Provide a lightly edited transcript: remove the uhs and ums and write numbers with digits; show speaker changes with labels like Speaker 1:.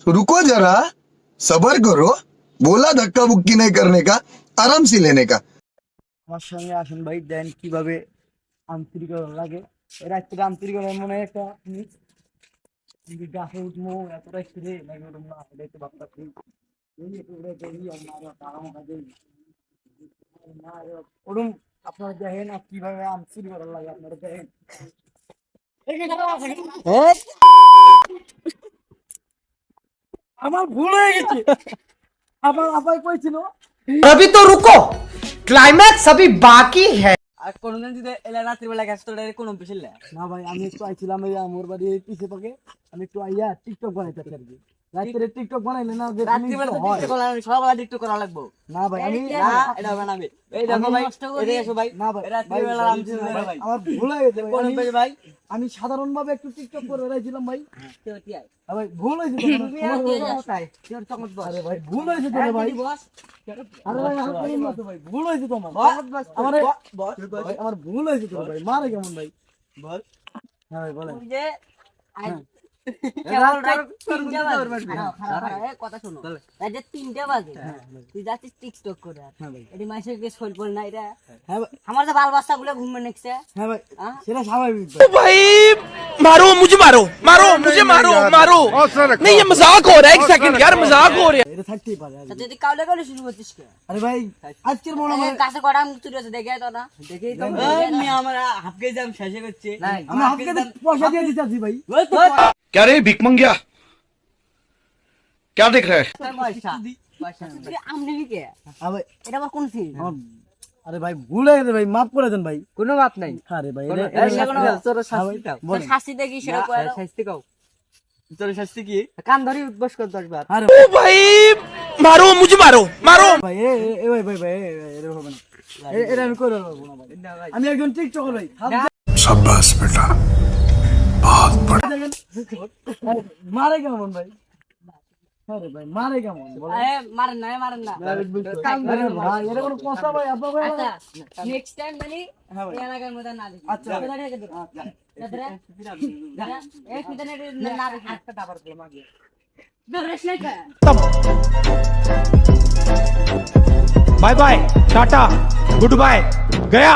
Speaker 1: रुको जरा, सबर करो। बोला धक्का बुक्की नहीं करने का, आराम से लेने का।
Speaker 2: আমার সঙ্গে আসেন ভাই, দেন কিভাবে আন্তরিকতা লাগে। রাত্রে আন্তরিকতা মনে হয় একটা গাছে উঠবো, এত রাত্রে লাগে ওরকম না, এটাই তো ভাবতাছি। ওরকম আপনারা দেখেন আর কিভাবে আন্তরিকতা লাগে, আপনারা দেখেন। আমার ভুল হয়ে গেছে। আমার আপাই কইছিল
Speaker 3: अभी तो रुको, क्लाइमैक्स अभी बाकी है।
Speaker 4: আর কোনদিন যদি এলা রাত্রি বেলা গেছ তোর কোনো বিশিল
Speaker 2: না ভাই, আমি একটু আইছিলাম এই আমার বাড়ি পিছে পাকে, আমি একটু আইয়া টিকটক বানাইতে আর কি। রাত্রে টিকটক বানাইলে না যে
Speaker 4: রাত্রি বেলা তো টিকটক করা সবাই টিকটক করা লাগবে
Speaker 2: না ভাই, আমি
Speaker 4: না এটা হবে না। এই দেখো ভাই, এদিকে এসো ভাই।
Speaker 2: না ভাই,
Speaker 4: রাত্রি বেলা আমি ভাই
Speaker 2: আমার ভুল হয়ে গেছে
Speaker 4: কোন
Speaker 2: ভাই।
Speaker 4: ভাই
Speaker 2: আমি সাধারণ ভাবে একটু টিকটক করে বেড়াইছিলাম ভাই।
Speaker 4: তুই কি আই
Speaker 2: আর ভাই ভুল হয়েছে তো
Speaker 4: তোর চমৎ বস।
Speaker 2: আরে ভাই ভুল হয়েছে তো ভাই।
Speaker 4: বস
Speaker 2: আরে ভাই আমার কোনো না তো ভাই, ভুল হয়েছে তো আমার।
Speaker 4: বস
Speaker 2: আমার
Speaker 4: বস
Speaker 2: ভাই আমার ভুল হয়েছে তো ভাই, মারে কেমন ভাই?
Speaker 4: বল
Speaker 2: হ্যাঁ ভাই বলেন।
Speaker 4: তুই যে কেবল রাত 3টা বাজে। কথা শোনো, রাত 3টা বাজে তুই যাচ্ছিস টিকটক করে।
Speaker 2: হ্যাঁ ভাই,
Speaker 4: এটি মাইসের কে সইল পড়ে না এটা।
Speaker 2: হ্যাঁ ভাই,
Speaker 4: আমার যে বাল বাচ্চা গুলো ঘুমে নেকছে।
Speaker 2: হ্যাঁ ভাই,
Speaker 4: হ্যাঁ?
Speaker 2: সেটা স্বাভাবিক ভাই।
Speaker 3: भाई मारो मुझे, मारो मारो मुझे, मारो मारो। नहीं ये मजाक हो रहा है, एक सेकंड यार, मजाक हो रहा है।
Speaker 2: এটা থাকতেই পারে আর
Speaker 4: তা
Speaker 2: কি।
Speaker 4: তুই কাউলে কাউলে শুরু করছিস কে?
Speaker 2: আরে ভাই আজকের মনে হয়
Speaker 4: কাছে কড়া মুক্তি আছে, দেখে তো না দেখেই তো আমি আমার হাফ কেজি দাম শেষে করছি।
Speaker 2: আমি হাফকে পয়সা দিয়ে দিতেছি ভাই।
Speaker 5: क्या रे भिख मंगिया, क्या देख रहा है?
Speaker 4: পয়সা পয়সা তুই আমনি কে?
Speaker 2: হ্যাঁ ভাই,
Speaker 4: এটা আমার কোন সিন?
Speaker 2: আমার আরে ভাই ভুল হয়ে গেছে ভাই, মাফ করে দেন ভাই।
Speaker 4: কোনো মাপ নাই।
Speaker 2: আরে ভাই
Speaker 4: কোনো-
Speaker 2: এটা
Speaker 4: এটা কোনো-
Speaker 2: তোর
Speaker 4: হ্যাঁ
Speaker 2: শাস্তি দাও।
Speaker 4: তোর শাস্তি দেখি সেটা কয় শাস্তি কও। তোর শাস্তি কি? কান ধরি উঠবস কর 10 বার।
Speaker 2: আরে
Speaker 3: ओ भाई मारो मुझे, मारो मारो।
Speaker 2: ভাই এ ভাই ভাই ভাই এটা হবে না, এটা আমি করে দেবো না ভাই। আমি একজন টিকটকার ভাই।
Speaker 1: शाबाश बेटा, बहुत बड़ा।
Speaker 2: মারে কেমন ভাই? আরে ভাই মারে কেমন বল?
Speaker 4: মারেন না মারেন না।
Speaker 2: আরে ভাই এটা কোনো কথা ভাই, আপা ভাই।
Speaker 4: আচ্ছা নেক্সট টাইম মানে
Speaker 2: হ্যাঁ ভাই।
Speaker 4: এই এলাকার মধ্যে না দেখি।
Speaker 2: আচ্ছা।
Speaker 4: কোথা থেকে দেব? দাদা এক মিনিট না রে হাতটা দাবার করে মাগিয়ে ধরেছ না কা
Speaker 3: bye bye tata goodbye गया।